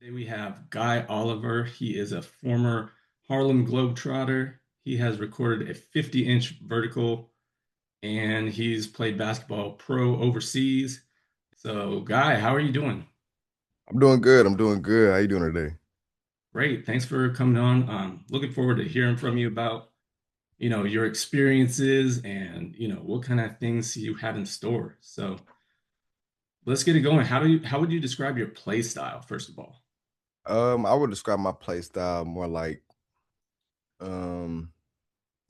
Today we have Guy Oliver. He is a former Harlem Globetrotter. He has recorded a 50-inch vertical and he's played basketball pro overseas. So, Guy, how are you doing? I'm doing good. I'm doing good. How you doing today? Great. Thanks for coming on. Looking forward to hearing from you about, your experiences and, what kind of things you have in store. So, let's get it going. How would you describe your play style, first of all? I would describe my play style more like um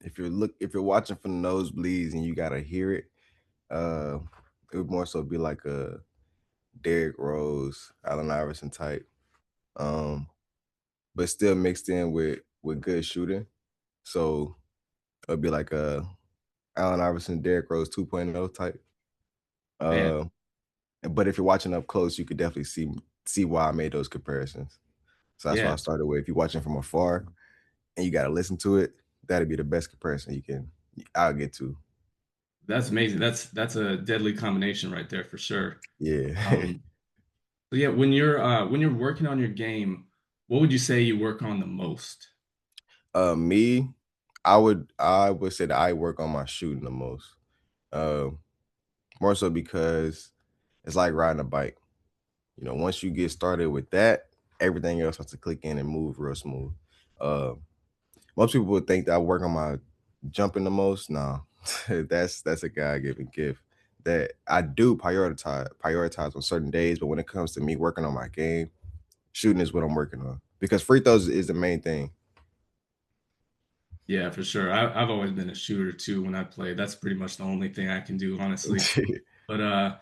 if you're watching from the nosebleeds and you gotta hear it, uh it would more so be like a Derrick Rose, Allen Iverson type. Um, but still mixed in with good shooting. So it'd be like a Allen Iverson, Derrick Rose 2.0 type. Man, Uh, but if you're watching up close, you could definitely see why I made those comparisons. So that's why I yeah, started with if you're watching from afar and you gotta listen to it, that'd be the best comparison I'll get to. that's amazing. That's a deadly combination right there for sure. Yeah. Um, So yeah, when you're working on your game, what would you say you work on the most? Me, I would say that I work on my shooting the most. Um, More so because it's like riding a bike. Once you get started with that, everything else has to click in and move real smooth. Uh, Most people would think that I work on my jumping the most. No, that's a God-given gift that I do prioritize on certain days. But when it comes to me working on my game, shooting is what I'm working on because free throws is the main thing. Yeah, for sure. I've always been a shooter too when I play. That's pretty much the only thing I can do, honestly. But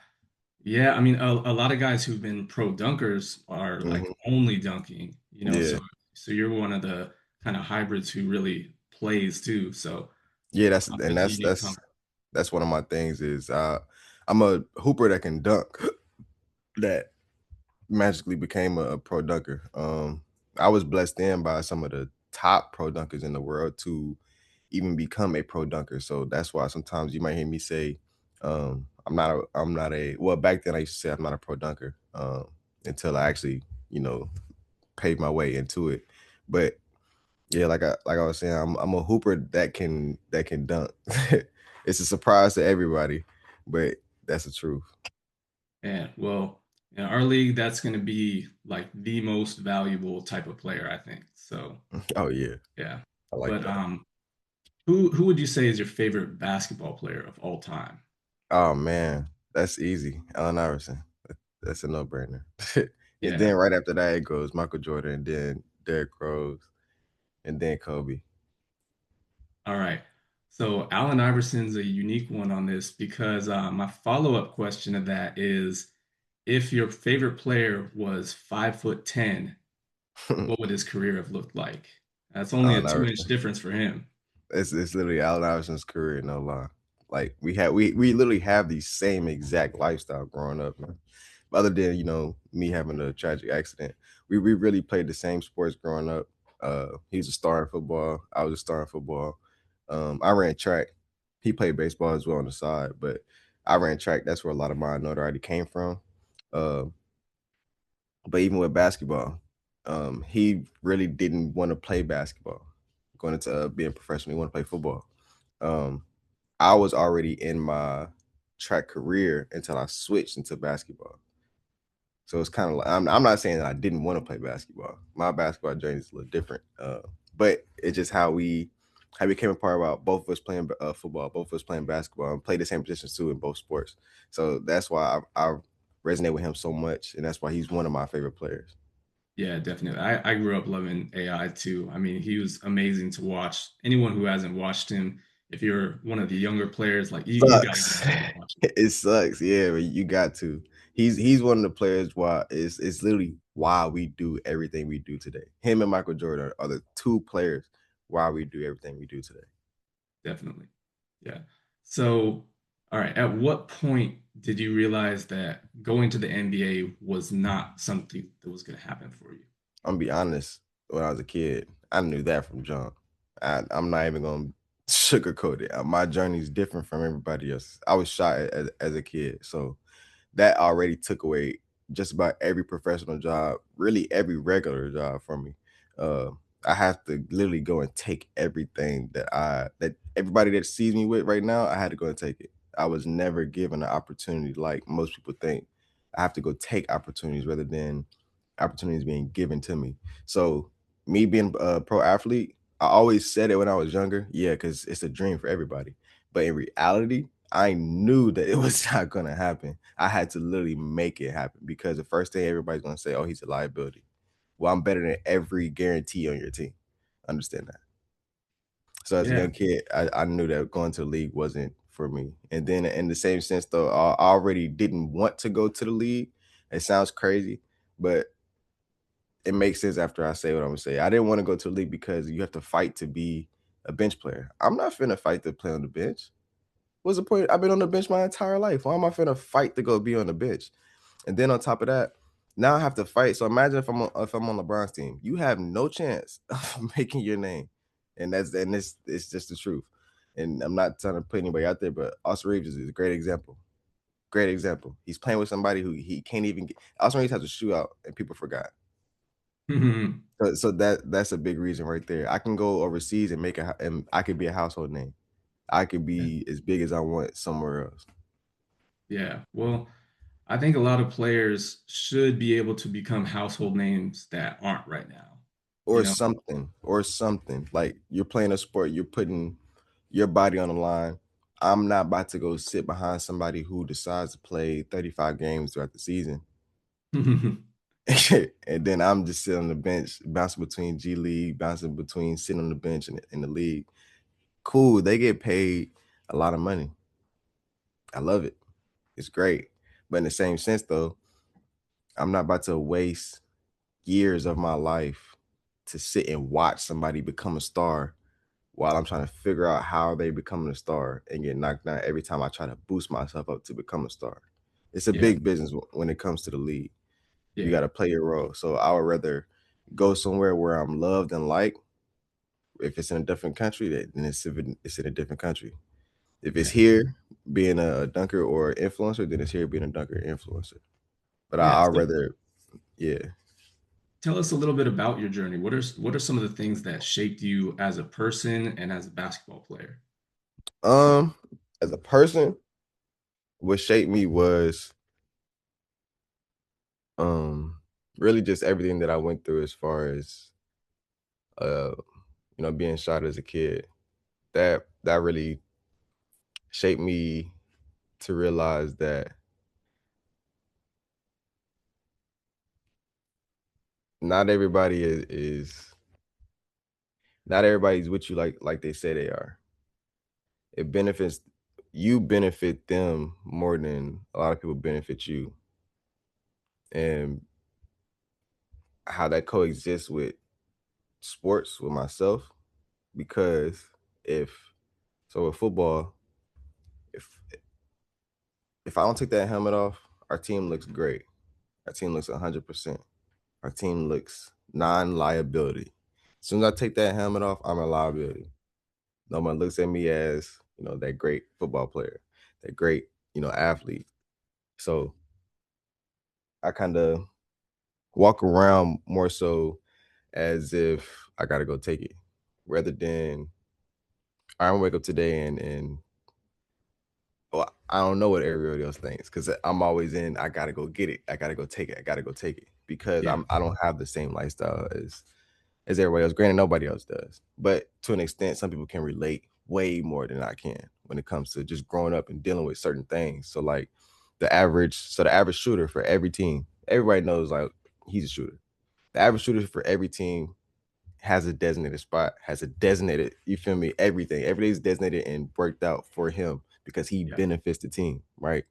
yeah, I mean, a lot of guys who've been pro dunkers are like Mhm. only dunking, Yeah, so you're one of the kind of hybrids who really plays too. So yeah. That's and it's a that's unique that's comp. that's one of my things is I'm a hooper that can dunk that magically became a pro dunker. I was blessed in by some of the top pro dunkers in the world to even become a pro dunker. So that's why sometimes you might hear me say, well, back then I used to say I'm not a pro dunker, until I actually, you know, paid my way into it. But yeah, like I was saying, I'm a hooper that can dunk. It's a surprise to everybody, but that's the truth. Yeah, well, in our league, that's going to be like the most valuable type of player, I think. So Oh yeah, yeah, I like but that. who would you say is your favorite basketball player of all time? Oh man, that's easy. Allen Iverson. That's a no-brainer. And Yeah. then right after that, it goes Michael Jordan, and then Derrick Rose, and then Kobe. All right. So Allen Iverson's a unique one on this because my follow-up question to that is if your favorite player was 5'10", what would his career have looked like? That's only a Allen 2-inch Iverson. difference for him. It's literally Allen Iverson's career, no lie. Like we literally have the same exact lifestyle growing up, man. Other than me having a tragic accident, we really played the same sports growing up. He's a star in football. I was a star in football. I ran track. He played baseball as well on the side, but I ran track. That's where a lot of my notoriety came from. Uh, but even with basketball, he really didn't want to play basketball. Going into being professional, he wanted to play football. Um, I was already in my track career until I switched into basketball. So it's kind of like I'm not saying that I didn't want to play basketball. My basketball journey is a little different, but it's just how we came apart about both of us playing football, both of us playing basketball, and play the same positions too in both sports. So that's why I resonate with him so much, and that's why he's one of my favorite players. Yeah, definitely. I grew up loving AI too. I mean, he was amazing to watch. Anyone who hasn't watched him, if you're one of the younger players, like you got to go Sucks. back and watch him. It sucks. Yeah, but you got to. He's one of the players why it's literally why we do everything we do today. Him and Michael Jordan are the two players why we do everything we do today. Definitely. Yeah. So, all right, at what point did you realize that going to the NBA was not something that was going to happen for you? I'm gonna be honest. When I was a kid, I knew that from jump. I'm not even gonna sugarcoat it. My journey is different from everybody else. I was shot as a kid, so that already took away. just about every professional job, really every regular job for me. Uh, I have to literally go and take everything that everybody that sees me with right now. I had to go and take it. I was never given an opportunity like most people think. I have to go take opportunities rather than opportunities being given to me. So me being a pro athlete, I always said it when I was younger, yeah, because it's a dream for everybody. But in reality, I knew that it was not gonna happen. I had to literally make it happen because the first thing everybody's gonna say, "Oh, he's a liability." Well, I'm better than every guarantee on your team. Understand that. So as a Yeah. young kid, I knew that going to the league wasn't for me. And then in the same sense, though, I already didn't want to go to the league. It sounds crazy, but it makes sense after I say what I'm gonna say. I didn't want to go to the league because you have to fight to be a bench player. I'm not finna fight to play on the bench. What's the point? I've been on the bench my entire life. Why am I finna fight to go be on the bench? And then on top of that, now I have to fight. So imagine if I'm on LeBron's team, you have no chance of making your name, and this it's just the truth. And I'm not trying to put anybody out there, but Austin Reeves is a great example. Great example. He's playing with somebody who he can't even get. Austin Reeves has a shootout, and people forgot. So that's a big reason right there. I can go overseas and and I could be a household name. I could Yeah. be as big as I want somewhere else. Yeah. Well, I think a lot of players should be able to become household names that aren't right now. You know? Or something like you're playing a sport, you're putting your body on the line. I'm not about to go sit behind somebody who decides to play 35 games throughout the season. And then I'm just sitting on the bench, bouncing between G League, bouncing between sitting on the bench and in the league. Cool, they get paid a lot of money. I love it. It's great. But in the same sense, though, I'm not about to waste years of my life to sit and watch somebody become a star while I'm trying to figure out how they becoming a star and get knocked down every time I try to boost myself up to become a star. It's a Yeah. big business when it comes to the league. You got Yeah. to play your role. So I would rather go somewhere where I'm loved and liked. If it's in a different country, then it's in a different country. If it's Yeah. here being a dunker or influencer, then it's here being a dunker influencer. But Yeah. I'd So rather, yeah. tell us a little bit about your journey. What are some of the things that shaped you as a person and as a basketball player? Um, as a person, what shaped me was um really just everything that I went through as far as uh being shot as a kid. That really shaped me to realize that not everybody is not everybody's with you like they say they are. It benefits you benefit them more than a lot of people benefit you. And how that coexists with sports with myself because if so with football, if if I don't take that helmet off, our team looks great. Our team looks 100%. Our team looks non-liability. As soon as I take that helmet off, I'm a liability. No one looks at me as, that great football player, that great, athlete. So I kind of walk around more so as if I gotta go take it, rather than I don't wake up today and well, I don't know what everybody else thinks because I'm always in. I gotta go get it. I gotta go take it. I gotta go take it because Yeah. I don't have the same lifestyle as everybody else. Granted, nobody else does, but to an extent, some people can relate way more than I can when it comes to just growing up and dealing with certain things. So like the average shooter for every team, everybody knows like he's a shooter. The average shooter for every team has a designated spot, has a designated, you feel me, everything. Everything's designated and worked out for him because he Yeah. benefits the team, right?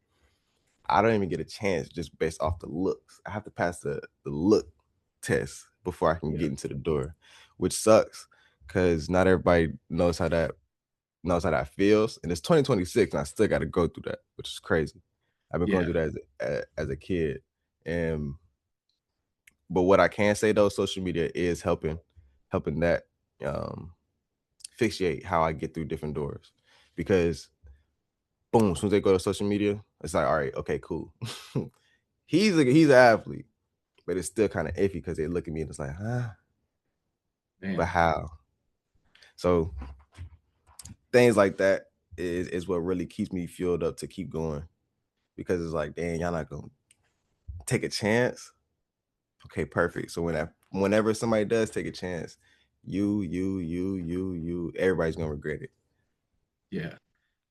I don't even get a chance just based off the looks. I have to pass the look test before I can Yeah. get into the door, which sucks because not everybody knows how that feels. And it's 2026 and I still gotta go through that, which is crazy. I've been going Yeah. through that as a kid. And but what I can say though, social media is helping that um fixate how I get through different doors. Because boom, as soon as they go to social media, it's like, all right, okay, cool. he's an athlete, but it's still kind of iffy because they look at me and it's like, huh, but Man, how? So things like that is what really keeps me fueled up to keep going because it's like, dang, y'all not gonna take a chance. Okay, perfect. So whenever somebody does take a chance, everybody's gonna regret it. yeah.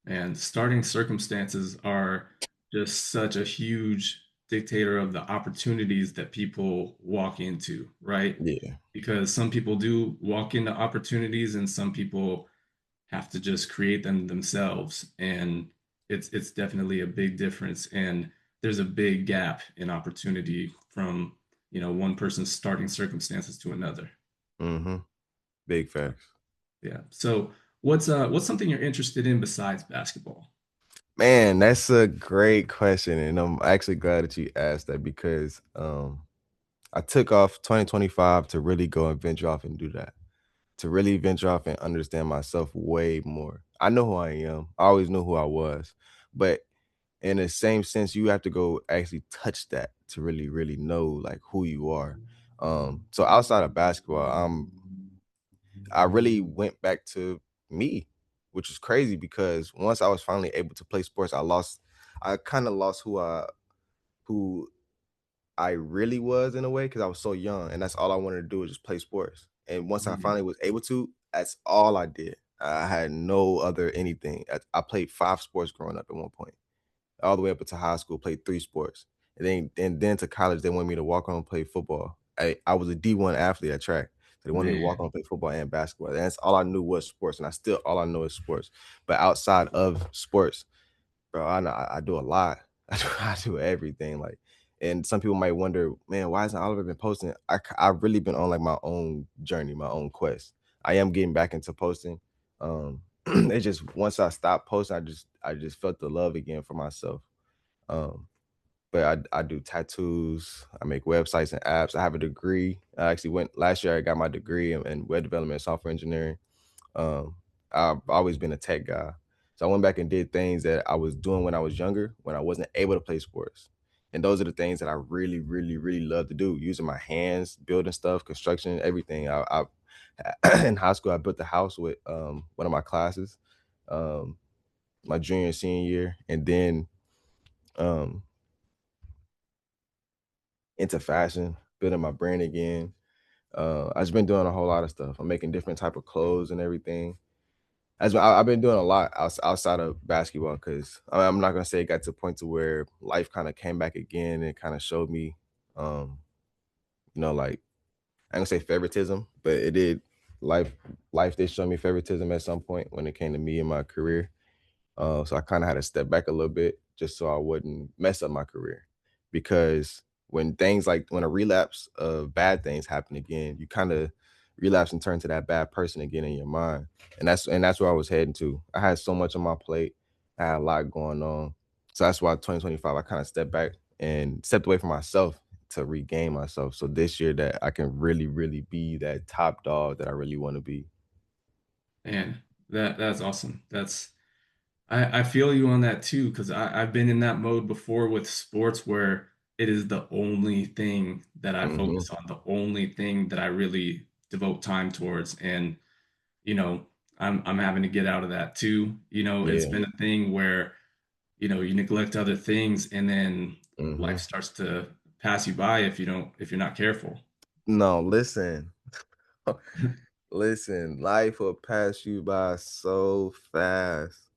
And starting circumstances are just such a huge dictator of the opportunities that people walk into, right? Yeah. Because some people do walk into opportunities and some people have to just create them themselves. And it's definitely a big difference. And there's a big gap in opportunity from, one person's starting circumstances to another. Mm-hmm. Big facts. Yeah. So what's something you're interested in besides basketball? Man, that's a great question. And I'm actually glad that you asked that because I took off 2025 to really go and venture off and do that. To really venture off and understand myself way more. I know who I am. I always knew who I was. But in the same sense, you have to go actually touch that to really, really know like who you are. So outside of basketball, I really went back to me, which is crazy because once I was finally able to play sports, I kind of lost who I really was in a way because I was so young and that's all I wanted to do was just play sports. And once I Mhm. finally was able to, that's all I did. I had no other anything. I played 5 sports growing up at one point, all the way up until high school, played 3 sports. And then to college, they wanted me to walk on and play football. I was a D1 athlete at track. So they wanted me to walk Man, on and play football and basketball. And that's all I knew was sports. And I still all I know is sports. But outside of sports, bro, I know I do a lot. I do everything. Like, and some people might wonder, man, why hasn't Oliver been posting? I've really been on like my own journey, my own quest. I am getting back into posting. It's just once I stopped posting, I just felt the love again for myself. Um, but I do tattoos. I make websites and apps. I have a degree. I actually went last year. I got my degree in web development and software engineering. Um, I've always been a tech guy. So I went back and did things that I was doing when I was younger, when I wasn't able to play sports. And those are the things that I really, really, really love to do. Using my hands, building stuff, construction, everything. In high school, I built a house with one of my classes, um, my junior and senior year, and then um, into fashion, building my brand again. I've just been doing a whole lot of stuff. I'm making different type of clothes and everything. I've been doing a lot outside of basketball because I'm not gonna say it got to a point to where life kind of came back again and kind of showed me, um, like I ain't gonna say favoritism, but it did. Life life did show me favoritism at some point when it came to me and my career. So I kind of had to step back a little bit just so I wouldn't mess up my career. Because when a relapse of bad things happen again, you kind of relapse and turn to that bad person again in your mind. And that's where I was heading to. I had so much on my plate. I had a lot going on. So that's why 2025 I kind of stepped back and stepped away from myself to regain myself. So this year that I can really, really be that top dog that I really want to be. man, that's awesome. I feel you on that too, because I've been in that mode before with sports where it is the only thing that I Hmm. focus on, the only thing that I really devote time towards. And, you know, I'm having to get out of that too. It's Yeah. been a thing where, you neglect other things and then life Hmm. starts to pass you by if you're not careful. No, listen. Listen, life will pass you by so fast.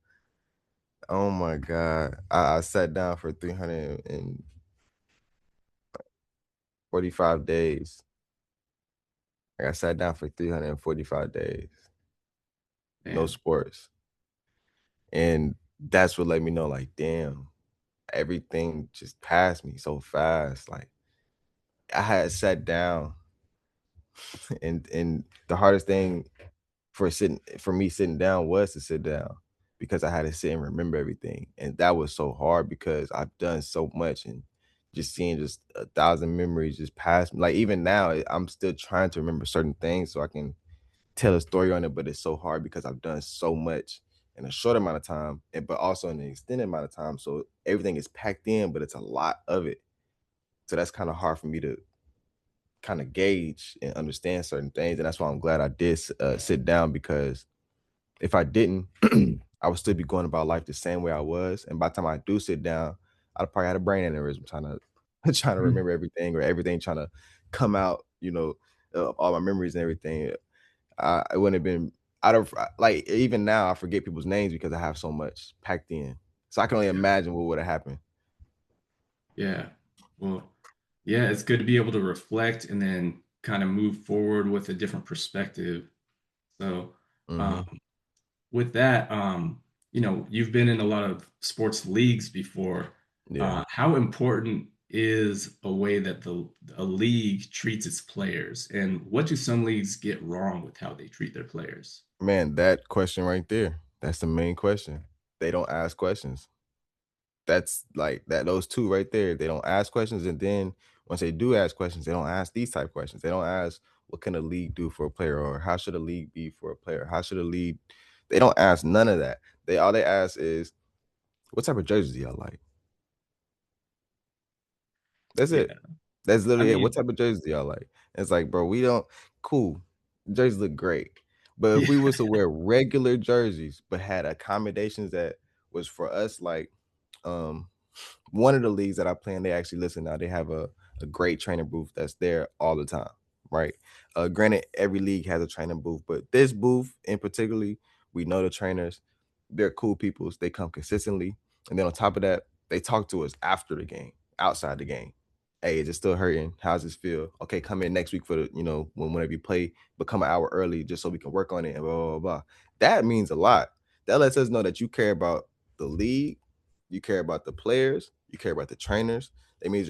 Oh my God. I sat down for 345 days. Like I sat down for 345 days. No Man, sports. And that's what let me know, like, damn, everything just passed me so fast. Like I had sat down and the hardest thing for me sitting down was to sit down because I had to sit and remember everything. And that was so hard because I've done so much and just seeing just 1,000 memories just pass me. Like even now, I'm still trying to remember certain things so I can tell a story on it, but it's so hard because I've done so much in a short amount of time, but also in an extended amount of time. So everything is packed in, but it's a lot of it. So that's kind of hard for me to kind of gauge and understand certain things. And that's why I'm glad I did sit down, because if I didn't, I would still be going about life the same way I was. And by the time I do sit down, I'd probably had a brain aneurysm trying to trying to Mhm. remember everything, or everything trying to come out, all my memories and everything. It wouldn't have been out of like, even now I forget people's names because I have so much packed in. So I can only Yeah. imagine what would have happened. Yeah. Well, yeah, it's good to be able to reflect and then kind of move forward with a different perspective. So, um, Hmm. with that, you've been in a lot of sports leagues before. Yeah. How important is a way that a league treats its players, and what do some leagues get wrong with how they treat their players? Man, that question right there, that's the main question. They don't ask questions. That's like that, those two right there. They don't ask questions, and then once they do ask questions, they don't ask these type questions. They don't ask what can a league do for a player, or how should a league be for a player? How should a league, they don't ask none of that. They ask is what type of jerseys do y'all like? That's Yeah, it. That's I literally it. What mean, type of jerseys do y'all like? It's like, bro, we don't, cool. Jerseys look great. But if yeah, we was to wear regular jerseys but had accommodations that was for us, like um one of the leagues that I play in, they actually listen now. They have a great training booth that's there all the time, right? Granted, every league has a training booth, but this booth in particularly, we know the trainers, they're cool people. They come consistently, and then on top of that, they talk to us after the game, outside the game. Hey, is it still hurting? How's this feel? Okay, come in next week for the, whenever you play, but come an hour early just so we can work on it and blah blah blah. That means a lot. That lets us know that you care about the league, you care about the players, you care about the trainers. That means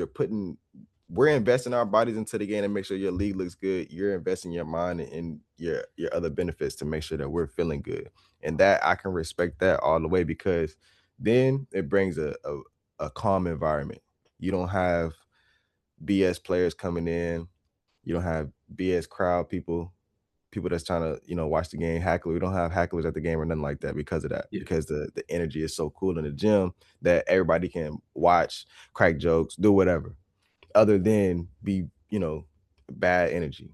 we're investing our bodies into the game to make sure your league looks good. You're investing your mind and your other benefits to make sure that we're feeling good. And that I can respect that all the way, because then it brings a calm environment. You don't have BS players coming in. You don't have BS crowd people, people that's trying to, watch the game heckle. We don't have hecklers at the game or nothing like that because of that. yeah, Because the energy is so cool in the gym that everybody can watch, crack jokes, do whatever, other than be, bad energy.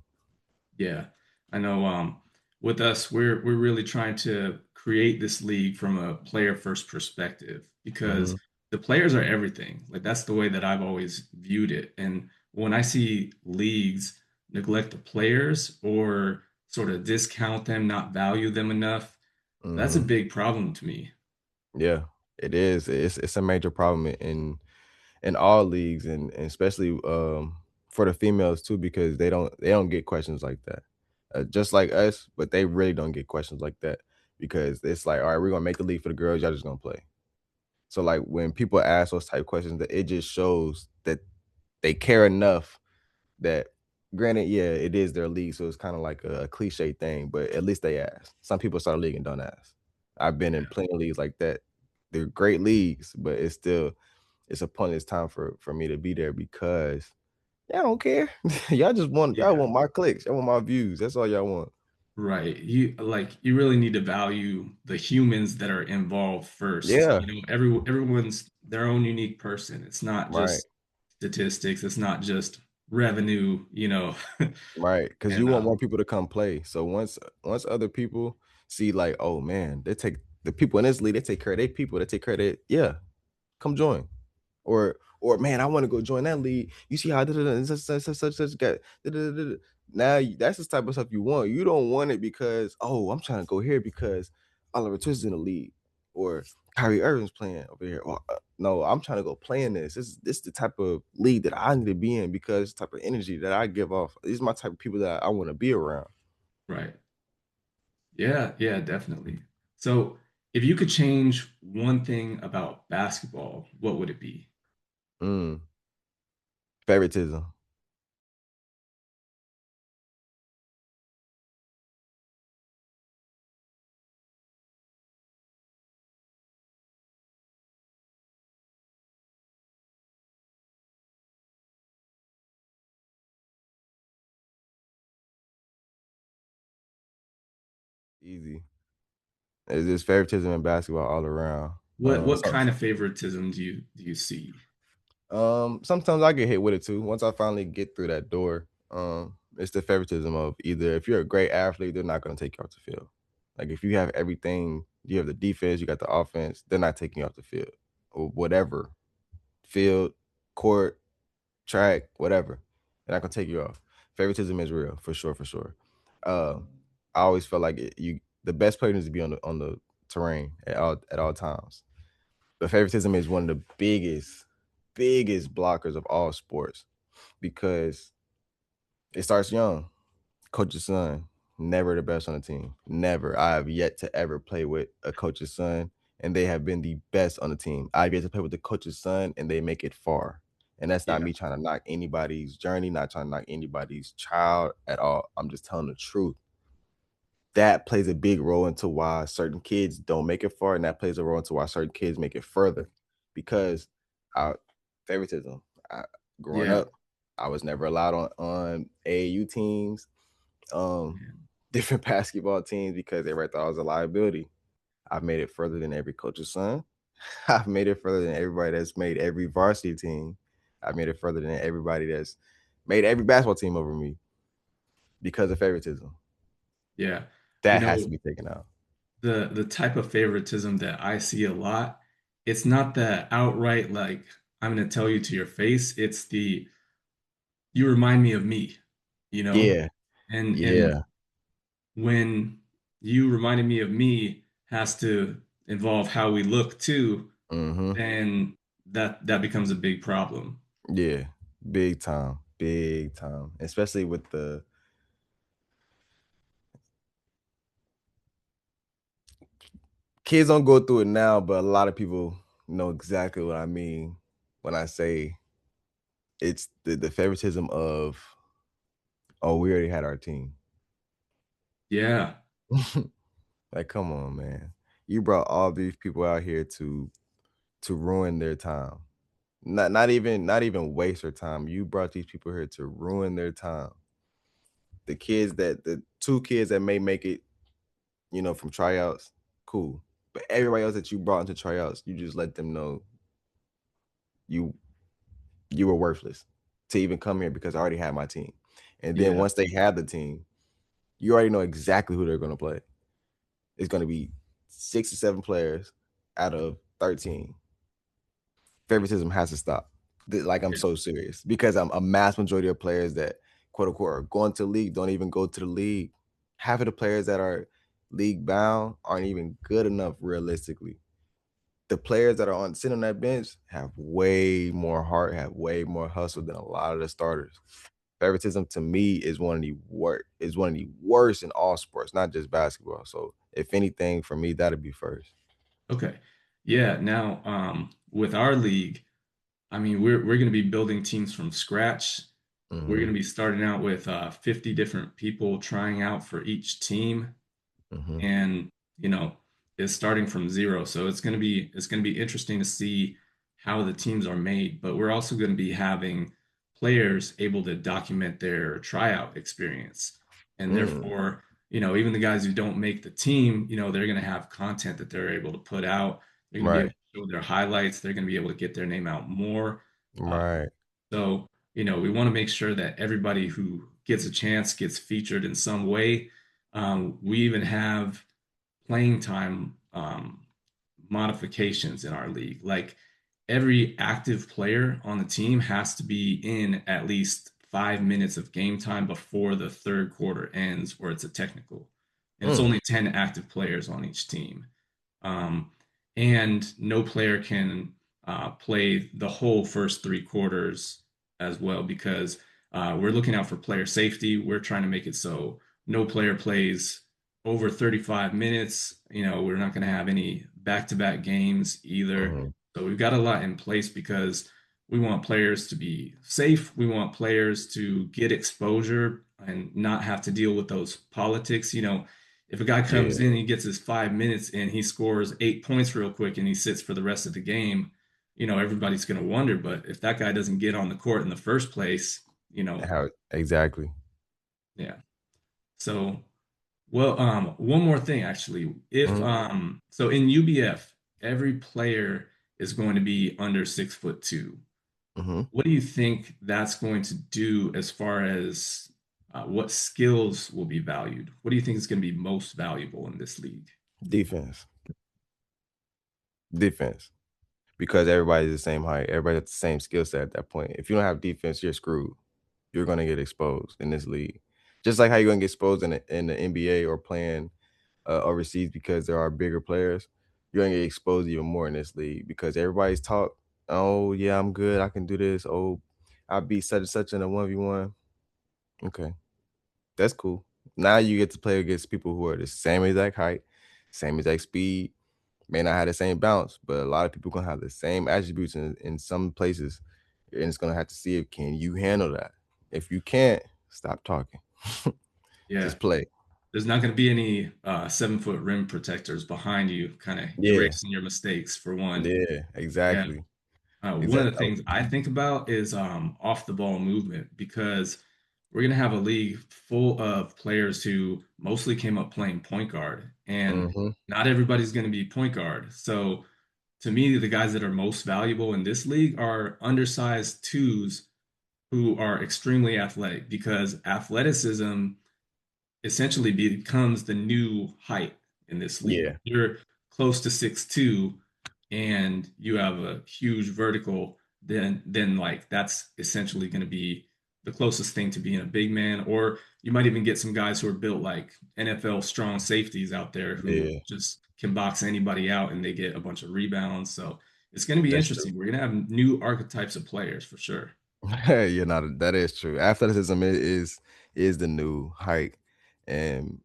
yeah. I know. With us, we're really trying to create this league from a player first perspective because Hmm. the players are everything. Like that's the way that I've always viewed it. And when I see leagues neglect the players or sort of discount them, not value them enough, that's a Hmm. big problem to me. Yeah, it is. It's a major problem in all leagues, and especially for the females too, because they don't get questions like that. Just like us, but they really don't get questions like that, because it's like, all right, we're gonna make the league for the girls, y'all just gonna play. So like when people ask those type questions, that it just shows that they care enough that, granted, yeah, it is their league, so it's kind of like a cliche thing, but at least they ask. Some people start a league and don't ask. I've been in plenty of leagues like that. They're great leagues, but it's a pointless time for me to be there, because y'all don't care. Y'all Yeah. want my clicks, y'all want my views. That's all y'all want. Right. You really need to value the humans that are involved first. Yeah, Everyone's their own unique person. It's not right. just statistics, it's not just revenue. Right, because you And want more people to come play. So once other people see like, oh man, they take the people in this league, they take care of their people, they take care of their, yeah, come join. Or man, I want to go join that league. You see how such got now that's the type of stuff you want. You don't want it because, oh, I'm trying to go here because Oliver Twist is in the league, or Kyrie Irving's playing over here. Or, no, I'm trying to go play in this. This is the type of league that I need to be in, because it's the type of energy that I give off. These are my type of people that I want to be around. right. Yeah, yeah, definitely. So if you could change one thing about basketball, what would it be? Mm, favoritism. Easy. It's just favoritism in basketball all around. What So kind of favoritism do you see? Sometimes I get hit with it too. Once I finally get through that door, it's the favoritism of either if you're a great athlete, they're not gonna take you off the field. Like if you have everything, you have the defense, you got the offense, they're not taking you off the field. Or whatever. Field, court, track, whatever. They're not gonna take you off. Favoritism is real, for sure, for sure. Uh, I always felt like the best player needs to be on the terrain at all times. But favoritism is one of the biggest blockers of all sports because it starts young. Coach's son, never the best on the team. Never. I have yet to ever play with a coach's son, and they have been the best on the team. I've yet to play with the coach's son, and they make it far. And that's not Yeah, me trying to knock anybody's journey, not trying to knock anybody's child at all. I'm just telling the truth. That plays a big role into why certain kids don't make it far, and that plays a role into why certain kids make it further because our favoritism. I, growing yeah, up, I was never allowed on AAU teams, um, yeah, different basketball teams because everybody thought I was a liability. I've made it further than every coach's son. I've made it further than everybody that's made every varsity team. I've made it further than everybody that's made every basketball team over me because of favoritism. yeah. You That has to know, be taken out. the type of favoritism that I see a lot, it's not the outright like I'm going to tell you to your face. It's the you remind me of me, you know? Yeah, And yeah. when you reminded me of me has to involve how we look too, Mhm. then that becomes a big problem. Yeah. Big time. Big time. Especially with the kids don't go through it now, but a lot of people know exactly what I mean when I say it's the favoritism of, oh, we already had our team. Yeah, Like, come on, man. You brought all these people out here to ruin their time. Not even waste their time. You brought these people here to ruin their time. The two kids that may make it, from tryouts, cool. But everybody else that you brought into tryouts, you just let them know you you were worthless to even come here because I already had my team. And then yeah, once they have the team, you already know exactly who they're gonna play. It's gonna be 6 or 7 players out of 13. Favoritism has to stop. Like I'm yeah. so serious because I'm a mass majority of players that quote unquote are going to the league don't even go to the league. Half of the players that are league bound aren't even good enough realistically. The players that are on sitting on that bench have way more heart, have way more hustle than a lot of the starters. Favoritism to me is one of the worst in all sports, not just basketball. So if anything, for me, that'd be first. Okay. Yeah, now with our league, I mean we're going to be building teams from scratch. We're going Hmm. to be starting out with 50 different people trying out for each team. Hmm. And is starting from zero. So it's going to be interesting to see how the teams are made. But we're also going to be having players able to document their tryout experience, and Mm. therefore, even the guys who don't make the team, they're going to have content that they're able to put out. They're going to be able Right, to show their highlights. They're going to be able to get their name out more. Uh, right. so, we want to make sure that everybody who gets a chance gets featured in some way. We even have playing time modifications in our league. Like every active player on the team has to be in at least 5 minutes of game time before the third quarter ends, or it's a technical. And it's Mm. only 10 active players on each team. Um, and no player can play the whole first 3 quarters as well because we're looking out for player safety. We're trying to make it so no player plays over 35 minutes. We're not going to have any back-to-back games either. Mhm. So we've got a lot in place because we want players to be safe. We want players to get exposure and not have to deal with those politics. If a guy comes Yeah, in, he gets his 5 minutes and he scores 8 points real quick and he sits for the rest of the game, everybody's going to wonder. But if that guy doesn't get on the court in the first place, how exactly. yeah. So, well, one more thing actually. If Mhm. so in UBF, every player is going to be under 6'2". Mhm. What do you think that's going to do as far as what skills will be valued? What do you think is going to be most valuable in this league? Defense. Defense. Because everybody's the same height. Everybody has the same skill set at that point. If you don't have defense, you're screwed. You're gonna get exposed in this league. Just like how you're gonna get exposed in the NBA or playing overseas because there are bigger players. You're gonna get exposed even more in this league because everybody's taught, oh yeah, I'm good, I can do this. Oh, I beat such and such in a 1v1. Okay, that's cool. Now you get to play against people who are the same exact height, same exact speed, may not have the same bounce, but a lot of people gonna have the same attributes in some places, and it's gonna have to see if can you handle that. If you can't, stop talking. Yeah, Just play. there's not going to be any 7 foot rim protectors behind you, kind of Yeah, erasing your mistakes for one. yeah, Yeah. exactly, One of exactly. the things I think about is off the ball movement because we're going to have a league full of players who mostly came up playing point guard, and Hmm. not everybody's going to be point guard. So to me, the guys that are most valuable in this league are undersized twos who are extremely athletic because athleticism essentially becomes the new height in this league. Yeah, You're close to 6'2" and you have a huge vertical, then like that's essentially going to be the closest thing to being a big man. Or you might even get some guys who are built like NFL strong safeties out there who yeah, just can box anybody out and they get a bunch of rebounds. So it's going to be that's true. interesting. We're going to have new archetypes of players for sure. You know that is true. Athleticism is the new height, and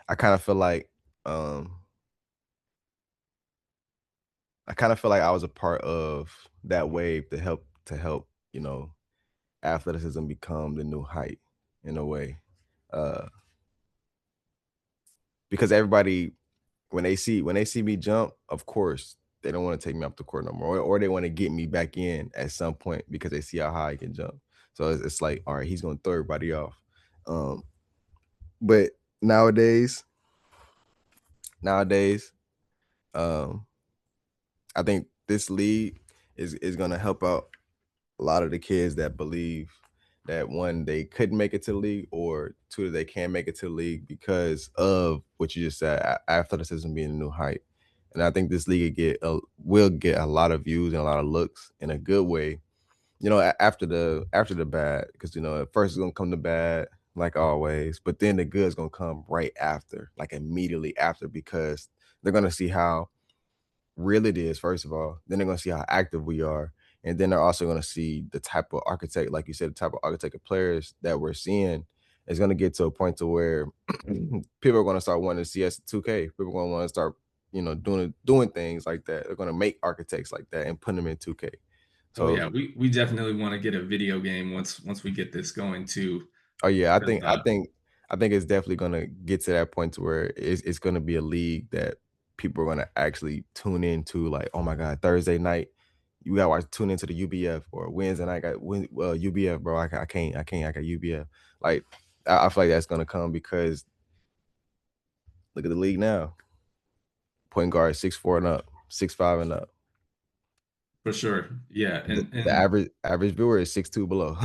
I kind of feel like um I kind of feel like I was a part of that wave to help athleticism become the new height in a way. Uh, because everybody when they see me jump, of course they don't want to take me off the court no more, or they want to get me back in at some point because they see how high I can jump. So it's like, all right, he's gonna throw everybody off. Um, but nowadays, nowadays, um, I think this league is gonna help out a lot of the kids that believe that one, they couldn't make it to the league, or two, they can make it to the league because of what you just said, athleticism being a new height. And I think this league will get a lot of views and a lot of looks in a good way. After the bad, because at first it's gonna come the bad like always, but then the good's gonna come right after, like immediately after, because they're gonna see how real it is, first of all. Then they're gonna see how active we are. And then they're also gonna see the type of architect, like you said, the type of architect of players that we're seeing is gonna get to a point to where people are gonna start wanting to see us 2K. People are gonna want to start, doing things like that. They're gonna make architects like that and put them in 2K. Oh So yeah, we definitely want to get a video game once we get this going too. oh yeah, I 'Cause, think I think I think it's definitely gonna get to that point to where it's gonna be a league that people are gonna actually tune into. Like, oh my god, Thursday night, you gotta tune into the UBF, or Wednesday night, UBF, bro. I got UBF. Like, I feel like that's gonna come because look at the league now. Point guard 6'4" and up, 6'5" and up. for sure. Yeah, The and average viewer is 6'2" below.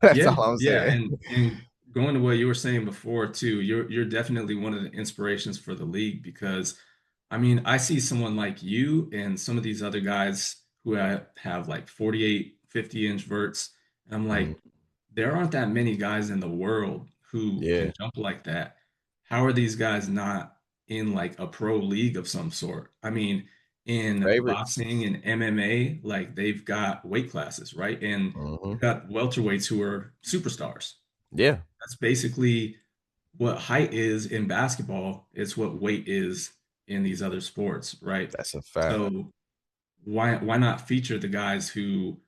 That's yeah, all I'm yeah, saying. and going to what you were saying before too, you're definitely one of the inspirations for the league because I mean, I see someone like you and some of these other guys who have like 48, 50-inch verts, and I'm Mhm. like, there aren't that many guys in the world who Yeah, can jump like that. How are these guys not in like a pro league of some sort? I mean, in favorites. boxing and MMA, like they've got weight classes, right? And Hmm. you've got welterweights who are superstars. Yeah, That's basically what height is in basketball. It's what weight is in these other sports, right? that's a fact. So why not feature the guys who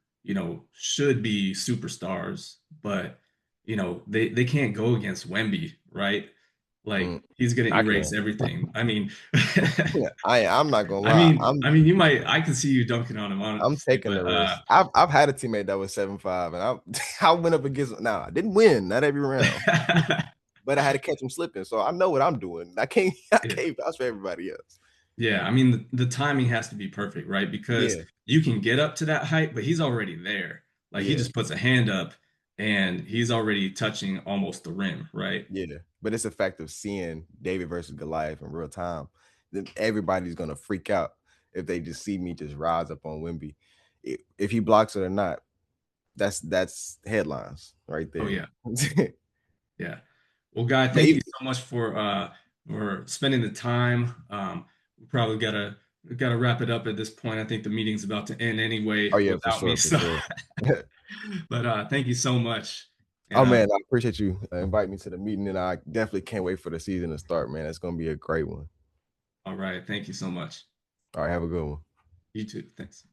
should be superstars, but they can't go against Wemby, right? Like Mm, he's gonna I erase can. everything. I mean, I'm not gonna I lie. mean, I mean, I can see you dunking on him I'm honestly, taking but the risk. I've had a teammate that was 7'5", and I I went up against. Now I didn't win, not every round, but I had to catch him slipping. So I know what I'm doing. I can't I yeah, can't vouch for everybody else. Yeah, I mean the timing has to be perfect, right? Because Yeah, you can get up to that height, but he's already there. Like he yeah, just puts a hand up and he's already touching almost the rim, right? yeah. But it's a fact of seeing David versus Goliath in real time. Then everybody's gonna freak out if they just see me just rise up on Wimby. If he blocks it or not, that's headlines right Oh there. yeah. Yeah. Well, Guy, But thank even, you so much for spending the time. We probably gotta wrap it up at this point. I think the meeting's about to end anyway oh yeah, for without me. sure, for So, sure. but thank you so much. And Oh man, I appreciate you inviting me to the meeting, and I definitely can't wait for the season to start, man. It's gonna be a great one. all right, thank you so much. All right, have a good one. You too. Thanks.